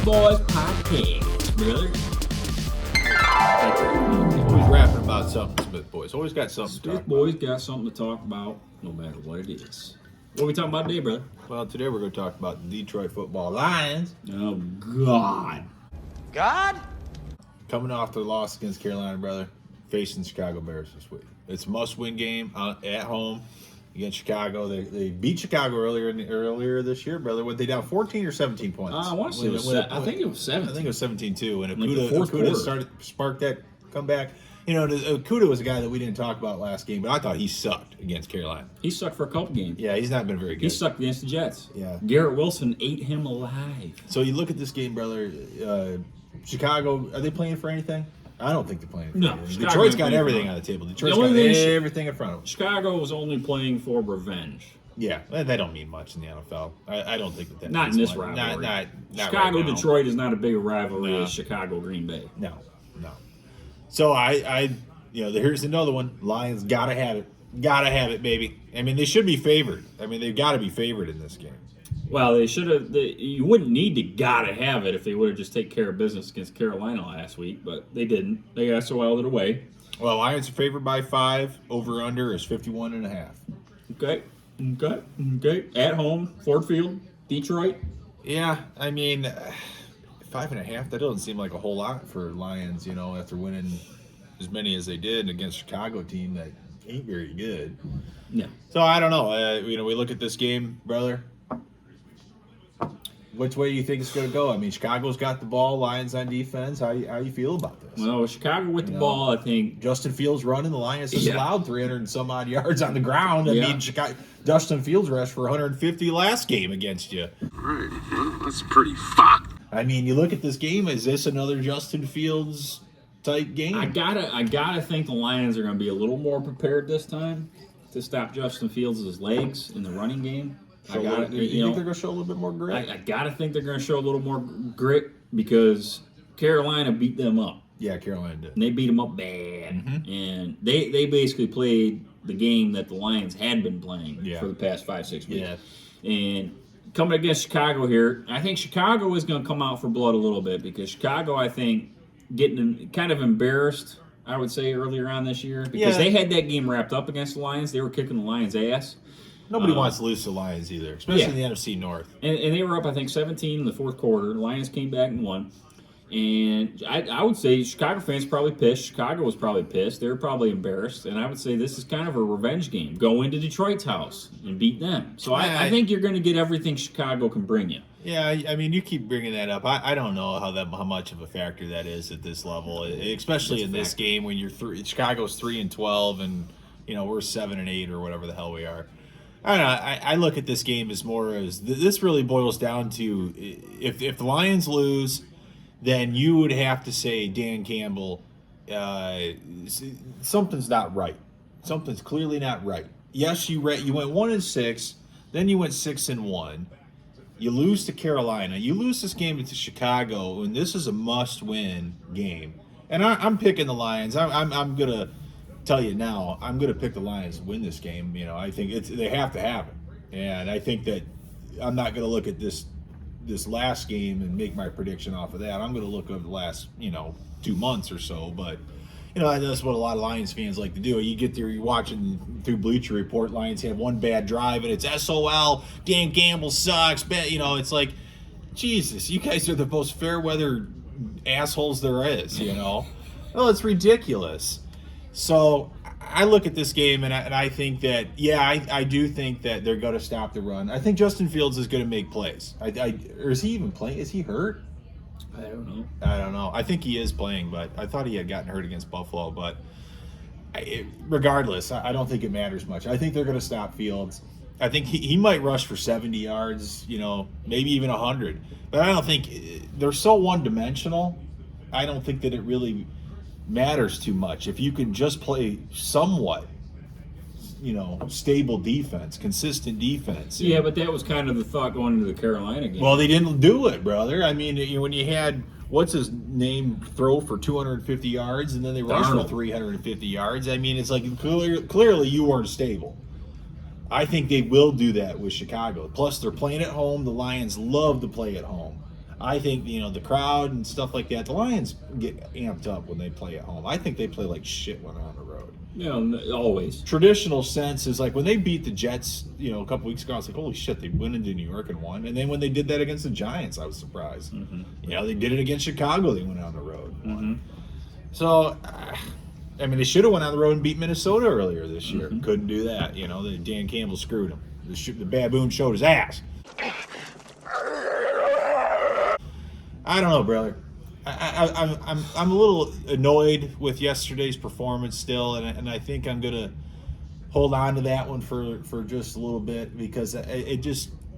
Boys Podcast, brother. Always rapping about something, Smith Boys. Always got something to Smith talk Boys got something to talk about, no matter what it is. What are we talking about today, brother? Well, today we're going to talk about the Detroit football Lions. Oh, God. God? Coming off their loss against Carolina, brother, facing the Chicago Bears this week. It's a must-win game at home against Chicago. They beat Chicago earlier this year, brother. Were they down 14 or 17 points? I want to say it was I think it was 7. I think it was 17-2. And Like the fourth quarter. Okuda sparked that comeback. You know, Okuda was a guy that we didn't talk about last game, but I thought he sucked against Carolina. He sucked for a couple games. Yeah, he's not been very good. He sucked against the Jets. Yeah. Garrett Wilson ate him alive. So you look at this game, brother. Chicago, are they playing for anything? I don't think they're playing for No, anything. Chicago Detroit's ain't got playing everything for on the table. Detroit's The got only thing everything in front of them. Chicago was only playing for revenge. Yeah, they don't mean much in the NFL. I don't think that Not means in this much. rivalry. Not Chicago right now. Detroit is not a big rivalry No. as Chicago Green Bay. No. So here's another one. Lions gotta have it. Gotta have it, baby. I mean, they should be favored. I mean, they've got to be favored in this game. Well, they should have. You wouldn't need to gotta have it if they would have just taken care of business against Carolina last week, but they didn't. They got swelled it away. Well, Lions are favored by 5. Over under is 51.5. Okay. At home, Ford Field, Detroit. Yeah, I mean, 5.5. That doesn't seem like a whole lot for Lions. After winning as many as they did against a Chicago team that ain't very good. Yeah. So I don't know. We look at this game, brother. Which way do you think it's going to go? I mean, Chicago's got the ball, Lions on defense. How you feel about this? Well, with Chicago with the ball, I think. Justin Fields running, the Lions just Yeah. allowed 300 and some odd yards on the ground. I Yeah. mean, Justin Fields rushed for 150 last game against you. All right, well, that's pretty fucked. I mean, you look at this game. Is this another Justin Fields type game? I gotta think the Lions are going to be a little more prepared this time to stop Justin Fields' legs in the running game. You think they're going to show a little bit more grit? I gotta think they're going to show a little more grit because Carolina beat them up. Yeah, Carolina did. And they beat them up bad. Mm-hmm. And they basically played the game that the Lions had been playing for the past 5-6 weeks. Yeah. And coming against Chicago here, I think Chicago is going to come out for blood a little bit because Chicago, I think, getting kind of embarrassed, I would say, earlier on this year because they had that game wrapped up against the Lions. They were kicking the Lions' ass. Nobody wants to lose to the Lions either, especially in the NFC North. And they were up, I think, 17 in the fourth quarter. The Lions came back and won. And I would say Chicago fans probably pissed. Chicago was probably pissed. They were probably embarrassed. And I would say this is kind of a revenge game. Go into Detroit's house and beat them. So I think you're going to get everything Chicago can bring you. Yeah, I mean, you keep bringing that up. I don't know how much of a factor that is at this level, especially in this game when Chicago's 3-12 and we're 7-8 or whatever the hell we are. I don't know. I look at this game as more as this really boils down to if the Lions lose, then you would have to say Dan Campbell, something's not right. Something's clearly not right. Yes, you went 1-6, then you went 6-1. You lose to Carolina. You lose this game to Chicago, and this is a must-win game. And I'm picking the Lions. I'm gonna tell you now, I'm going to pick the Lions to win this game. I think they have to have it, and I think that I'm not going to look at this last game and make my prediction off of that. I'm going to look over the last 2 months or so. But that's what a lot of Lions fans like to do. You get there, you're watching through Bleacher Report. Lions have one bad drive, and it's SOL. Dan Campbell sucks. It's like, Jesus, you guys are the most fair weather assholes there is. Well, it's ridiculous. So I look at this game and I think that, I do think that they're going to stop the run. I think Justin Fields is going to make plays. Or is he even playing? Is he hurt? I don't know. I think he is playing, but I thought he had gotten hurt against Buffalo. But regardless, I don't think it matters much. I think they're going to stop Fields. I think he might rush for 70 yards, maybe even 100. But I don't think they're so one-dimensional. I don't think that it really matters too much if you can just play somewhat stable defense, consistent defense. Yeah, but that was kind of the thought going into the Carolina game. Well, they didn't do it, brother. I mean, when you had what's his name throw for 250 yards and then they rushed for 350 yards, I mean, it's like clearly you weren't stable. I think they will do that with Chicago. Plus, they're playing at home. The Lions love to play at home. I think, the crowd and stuff like that, the Lions get amped up when they play at home. I think they play like shit when they're on the road. Always. Traditional sense is like when they beat the Jets, a couple weeks ago, I was like, holy shit, they went into New York and won. And then when they did that against the Giants, I was surprised. They did it against Chicago. They went on the road and won. So, they should have went on the road and beat Minnesota earlier this year. Couldn't do that. Dan Campbell screwed him. The baboon showed his ass. I don't know, brother. I'm a little annoyed with yesterday's performance still, and I think I'm gonna hold on to that one for just a little bit because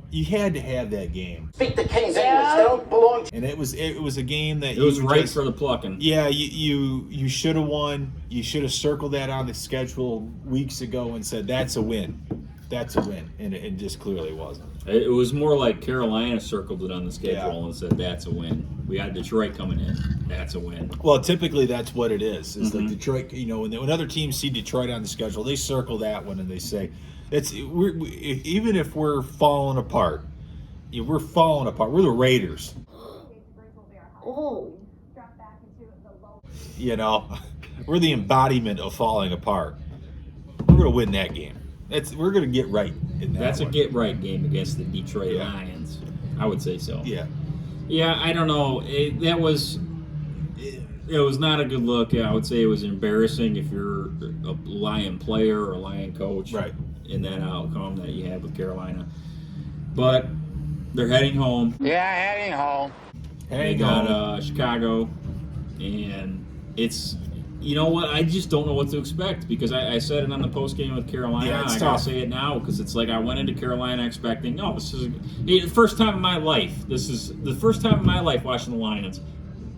you had to have that game. Speak the King's English. They don't belong to. And it was a game that it was right for the plucking. Yeah, you should have won. You should have circled that on the schedule weeks ago and said that's a win. That's a win, and it just clearly wasn't. It was more like Carolina circled it on the schedule and said, that's a win. We got Detroit coming in. That's a win. Well, typically that's what it is. It's like Detroit, when other teams see Detroit on the schedule, they circle that one and they say, even if we're falling apart, we're falling apart. We're the Raiders. Oh. We're the embodiment of falling apart. We're going to win that game. We're going to get right in that. That's one. a get right game against the Detroit Lions. I would say so. Yeah. Yeah, I don't know. It was not a good look. I would say it was embarrassing if you're a Lion player or a Lion coach. Right. In that outcome that you had with Carolina. But they're heading home. Yeah, heading home. They got Chicago, and it's. You know what? I just don't know what to expect because I said it on the post game with Carolina. Yeah, it's I gotta tough. say it now because it's like I went into Carolina expecting, this is the first time in my life. This is the first time in my life watching the Lions.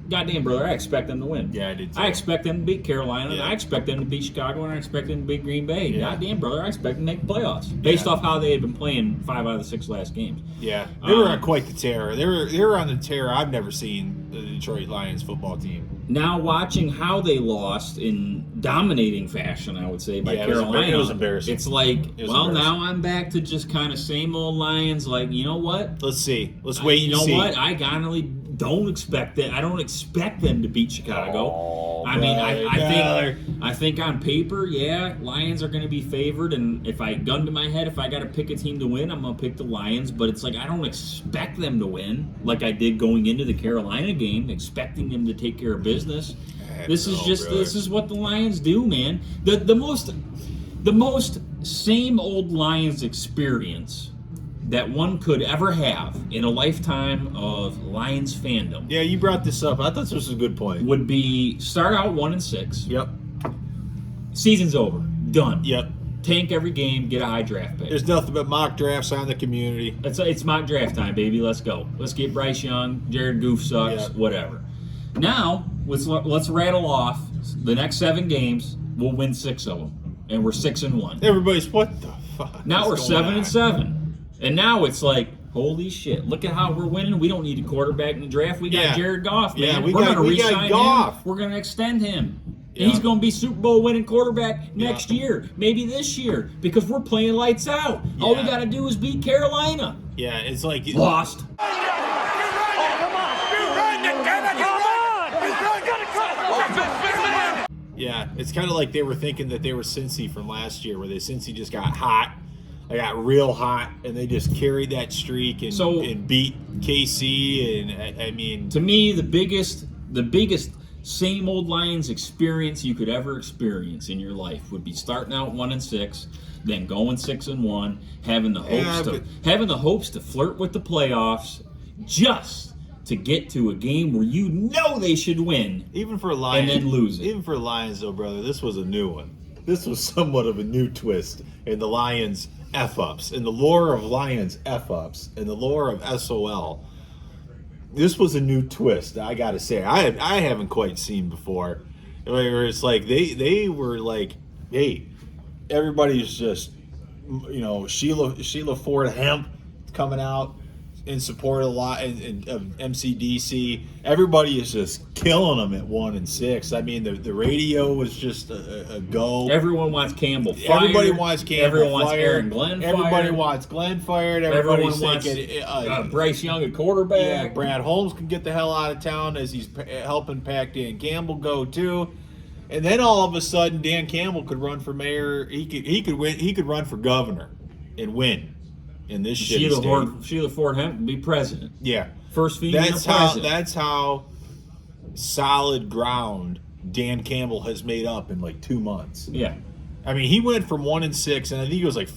Goddamn, brother, I expect them to win. Yeah, I did too. I expect them to beat Carolina. Yeah. I expect them to beat Chicago, and I expect them to beat Green Bay. Yeah. Goddamn, brother, I expect them to make the playoffs based off how they had been playing 5 out of the 6 last games. Yeah, they were on quite the tear. They were on the tear I've never seen the Detroit Lions football team. Now watching how they lost in dominating fashion, I would say, by Carolina. It was embarrassing. It's like, embarrassing. now I'm back to just kind of same old Lions. Like, you know what? Let's see. Let's wait and see. You know what? I honestly don't expect that. I don't expect them to beat Chicago. Oh, I think on paper, Lions are going to be favored. And if I gun to my head, if I got to pick a team to win, I'm going to pick the Lions. But it's like I don't expect them to win like I did going into the Carolina game, expecting them to take care of business. This is what the Lions do, man. The most same old Lions experience that one could ever have in a lifetime of Lions fandom. Yeah, you brought this up. I thought this was a good point. Would be start out 1-6. Yep. Season's over. Done. Yep. Tank every game, get a high draft pick. There's nothing but mock drafts on the community. It's mock draft time, baby. Let's go. Let's get Bryce Young. Jared Goff sucks. Yep. Whatever. Now, let's rattle off the next 7 games. We'll win 6 of them. And we're 6-1. Everybody's, what the fuck? Now we're What's going 7-7. And now it's like, holy shit, look at how we're winning. We don't need a quarterback in the draft. We got Jared Goff, man. Yeah, we're going to we re-sign got Goff. him. We're going to extend him. Yeah. And he's going to be Super Bowl winning quarterback next year, maybe this year, because we're playing lights out. All we got to do is beat Carolina. Yeah, it's like... Lost. Yeah, it's kind of like they were thinking that they were Cincy from last year, where Cincy just got hot. They got real hot, and they just carried that streak and beat KC. And I mean, to me, the biggest same old Lions experience you could ever experience in your life would be starting out 1-6, then going 6-1, having the hopes to flirt with the playoffs, just to get to a game where you know they should win, even for Lions, and then lose it. Even for Lions, though, brother, this was a new one. This was somewhat of a new twist in the Lions F-ups, in the lore of Lions F-ups, in the lore of SOL. This was a new twist, I got to say. I haven't quite seen before. Where it's like they were like, hey, everybody's just, Sheila Ford Hemp coming out in support of of MCDC. Everybody is just killing them at 1-6. I mean, the radio was just a go. Everyone wants Campbell fired. Everybody wants Campbell Everyone wants fired. Aaron Glenn fired. Everybody wants Glenn fired. Everyone Everybody's wants thinking Bryce Young at quarterback. yeah, Brad Holmes can get the hell out of town as he's helping Pac Dan Campbell go too. And then all of a sudden, Dan Campbell could run for mayor. He could win. He could run for governor and win in this shitty state. Sheila Ford Hemp be president. Yeah, First female president. That's how solid ground Dan Campbell has made up in like 2 months. Yeah. I mean, he went from 1-6, and I think it was like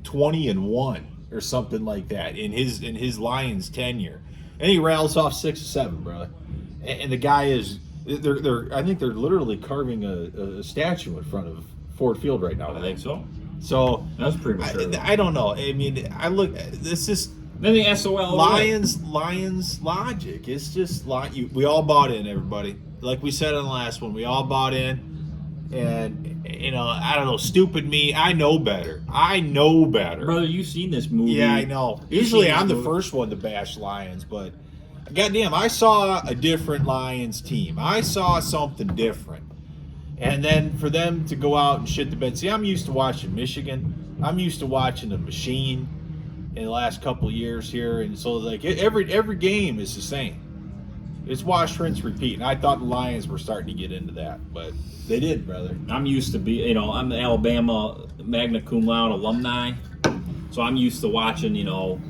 4-20-1 or something like that in his Lions tenure, and he rattles off 6 or 7, brother. And the guy is. I think they're literally carving a statue in front of Ford Field right now. I think so. So That was premature. I don't know. I mean, this is Then the SOL. Lions logic. It's just we all bought in, everybody. Like we said on the last one, we all bought in, and I don't know. Stupid me. I know better. Brother, you've seen this movie. Yeah, I know. You've Usually seen this I'm the movie. first one to bash Lions, but goddamn, I saw a different Lions team. I saw something different. And then for them to go out and shit the bed. See, I'm used to watching Michigan. I'm used to watching the machine in the last couple of years here. And so, like, every game is the same. It's wash, rinse, repeat. And I thought the Lions were starting to get into that, but they did, brother. I'm used to I'm the Alabama magna cum laude alumni. So I'm used to watching,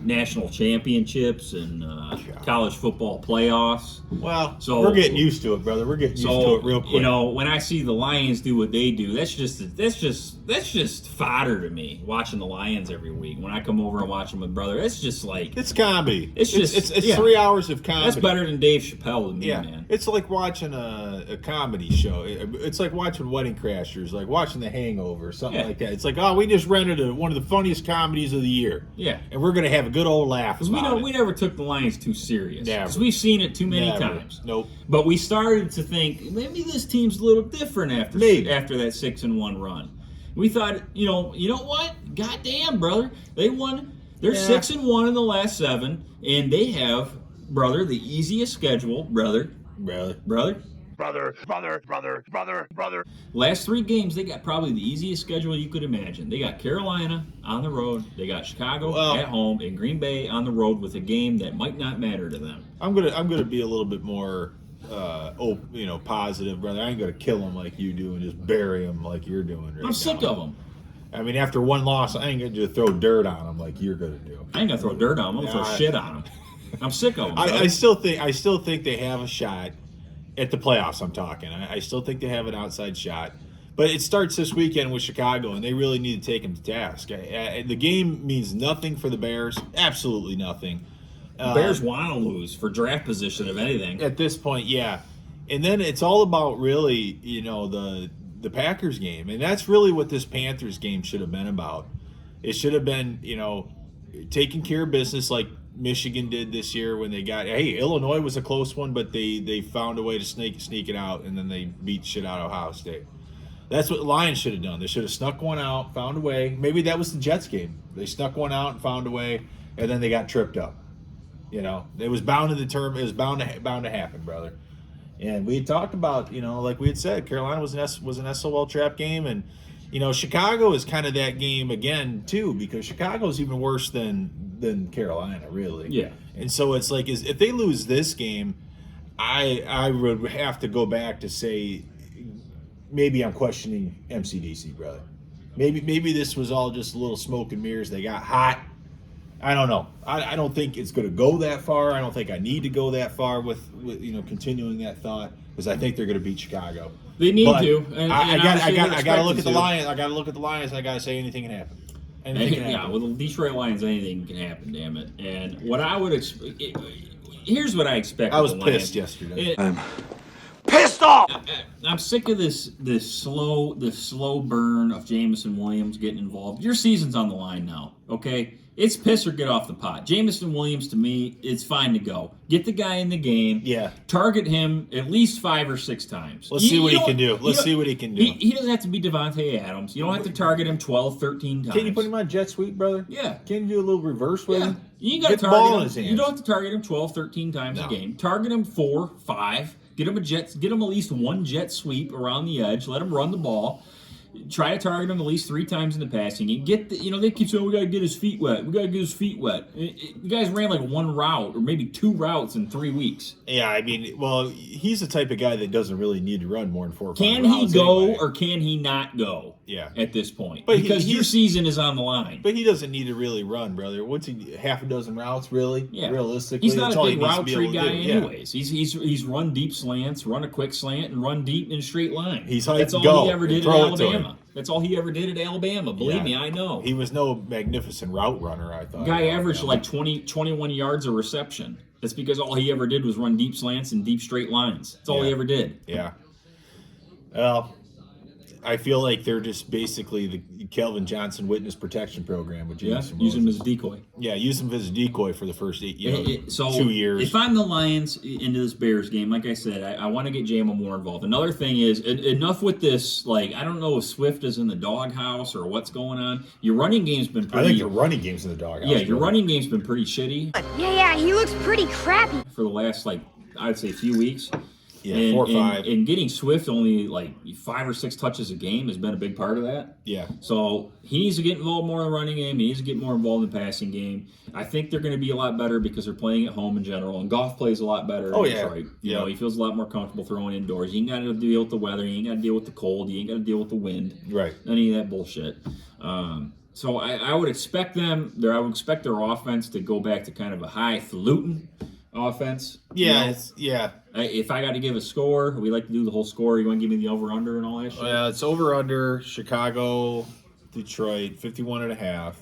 national championships and college football playoffs. Well, So- we're getting used to it, brother. We're getting used to it real quick. When I see the Lions do what they do, that's just fodder to me. Watching the Lions every week. When I come over and watch them with brother, it's just like It's comedy. It's just- it's yeah. 3 hours of comedy. that's better than Dave Chappelle to me, Yeah, man. it's like watching a comedy show. It's like watching Wedding Crashers, like watching The Hangover, something Yeah. like that. It's like, we just rented one of the funniest comedies of the year. Yeah. And we're gonna have a good old laugh Because about we it. never took the Lions too serious. Never. Because we've seen it too many Never. times. Nope. But we started to think maybe this team's a little different after Maybe. after that 6-1 run. We thought, you know what? Goddamn, brother, they won. They're Yeah. 6-1 in the last 7, and they have, brother, the easiest schedule, brother. Last 3 games, they got probably the easiest schedule you could imagine. They got Carolina on the road, they got Chicago at home, and Green Bay on the road with a game that might not matter to them. I'm gonna be a little bit more, positive, brother. I ain't gonna kill them like you do and just bury them like you're doing right now. I'm sick of them. I mean, after one loss, I ain't gonna just throw dirt on them like you're gonna do. I ain't gonna throw dirt on them. I'm gonna throw shit on them. I'm sick of them. I still think they have a shot at the playoffs. I'm talking. I still think they have an outside shot, but it starts this weekend with Chicago, and they really need to take them to task. The game means nothing for the Bears. Absolutely nothing. Bears want to lose for draft position, if anything. At this point, yeah. And then it's all about really, the Packers game, and that's really what this Panthers game should have been about. It should have been, taking care of business like Michigan did this year when they got. Hey, Illinois was a close one, but they found a way to sneak it out, and then they beat shit out of Ohio State. That's what the Lions should have done. They should have snuck one out, found a way. Maybe that was the Jets game. They snuck one out and found a way, and then they got tripped up. It was bound to It was bound to happen, brother. And we had talked about, like we had said, Carolina was an SOL trap game, and Chicago is kind of that game again too, because Chicago is even worse than Carolina, really. Yeah. And so it's like, if they lose this game, I would have to go back to say, maybe I'm questioning MCDC, brother. Maybe this was all just a little smoke and mirrors. They got hot. I don't know. I don't think it's going to go that far. I don't think I need to go that far with continuing that thought, because I think they're going to beat Chicago. They need But to. I got to look at the Lions. Lions. I got to look at the Lions. And I got to say anything can happen. Yeah, with the Detroit Lions, anything can happen. Damn it! And what I would here's what I expect. I was with the Lions. pissed yesterday. I'm pissed off. I'm sick of this slow burn of Jamison Williams getting involved. Your season's on the line now, okay? It's piss or get off the pot. Jamison Williams, to me, it's fine to go. Get the guy in the game. Yeah. Target him at least 5 or 6 times. Let's see what he can do. You Let's don't- see what he can do. He doesn't have to be Devontae Adams. You don't have to target him 12, 13 times. Can you put him on jet sweep, brother? Yeah. Can you do a little reverse with Yeah. him? You ain't got to Get the ball in target his him. hands. You don't have to target him 12, 13 times No. a game. Target him 4, 5. Get him at least one jet sweep around the edge. Let him run the ball. Try to target him at least 3 times in the passing game. They keep saying we got to get his feet wet. We got to get his feet wet. The guys ran like 1 route or maybe 2 routes in 3 weeks. Yeah, I mean, well, he's the type of guy that doesn't really need to run more than 4 or 5 Can he routes go anyway. or can he not go? Yeah. At this point, But because your he's- season is on the line. But he doesn't need to really run, brother. What's he? Half a dozen routes, really? Yeah, Realistically, he's not that's a all he big needs to route be tree able to guy, do. Yeah. anyways. He's run deep slants, run a quick slant, and run deep in a straight line. He's hyped That's to all go he ever and did at throw it to him. Alabama. That's all he ever did at Alabama. Believe Yeah. me, I know. He was no magnificent route runner, I thought. Guy averaged Yeah. like 21 yards a reception. That's because all he ever did was run deep slants and deep straight lines. That's all he Yeah. ever did. Yeah. Well, I feel like they're just basically the Calvin Johnson witness protection program with Yeah, Jameson use him Williams. as a decoy. Yeah, use him as a decoy for the first 2 years. If I'm the Lions into this Bears game, like I said, I want to get JMO more involved. Another thing is, enough with this, like, I don't know if Swift is in the doghouse or what's going on. Your running game's been I pretty... think your running game's in the doghouse. Yeah, your brother. running game's been pretty shitty Yeah, he looks pretty crappy. for the last, like, I'd say few weeks. Yeah, 4 or 5. And getting Swift only, like, 5 or 6 touches a game has been a big part of that. Yeah. So he needs to get involved more in the running game. He needs to get more involved in the passing game. I think they're going to be a lot better because they're playing at home in general. And Goff plays a lot better Oh, in yeah. Detroit. You Yeah. know, he feels a lot more comfortable throwing indoors. You ain't got to deal with the weather. You ain't got to deal with the cold. You ain't got to deal with the wind. Right. Any of that bullshit. So I would expect them. I would expect their offense to go back to kind of a highfalutin offense. Yeah, You know? yeah. If I got to give a score, we like to do the whole score. You want to give me the over/under and all that shit? It's over under Chicago, Detroit, 51.5.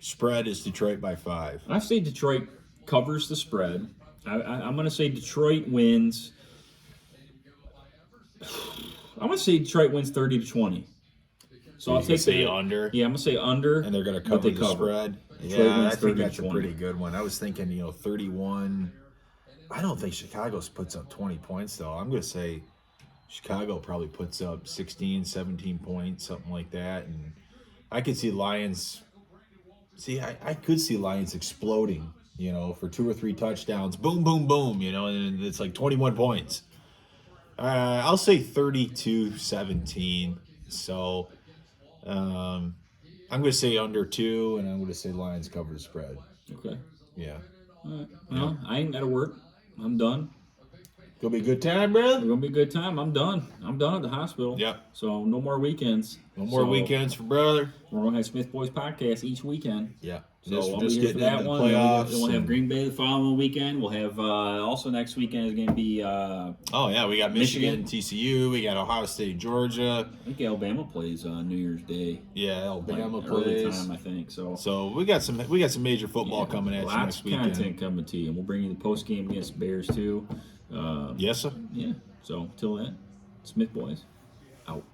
Spread is Detroit by 5. I say Detroit covers the spread. I'm going to say Detroit wins. I'm going to say Detroit wins 30-20. So I'll take say the under. Yeah, I'm going to say under. And they're going to but cover they the spread. Detroit Yeah, wins I think that's a 30-20. pretty good one. I was thinking, 31. I don't think Chicago puts up 20 points, though. I'm going to say Chicago probably puts up 16, 17 points, something like that. And I could see Lions. See, I could see Lions exploding, for 2 or 3 touchdowns. Boom, boom, boom, and it's like 21 points. I'll say 32-17. So I'm going to say under 2, and I'm going to say Lions cover the spread. Okay. Yeah. All right. Well, I ain't got to work. I'm done. Gonna be a good time, It's bro. going to be a good time. I'm done. I'm done at the hospital. Yep. So no more weekends. No more So weekends for brother. We're going to have Smith Boys podcast each weekend. Yeah. So Just I'll be here for getting that into the one. playoffs. Then we'll have and- Green Bay the following weekend. We'll have also next weekend is going to be Oh yeah, we got Michigan, TCU. We got Ohio State, Georgia. I think Alabama plays New Year's Day. Yeah, Alabama Like, early plays. time, I think. So So we got some major football coming at you lots next of weekend. content coming to you, and we'll bring you the post game against Bears too. Yes, sir. Yeah. So till then, Smith Boys out.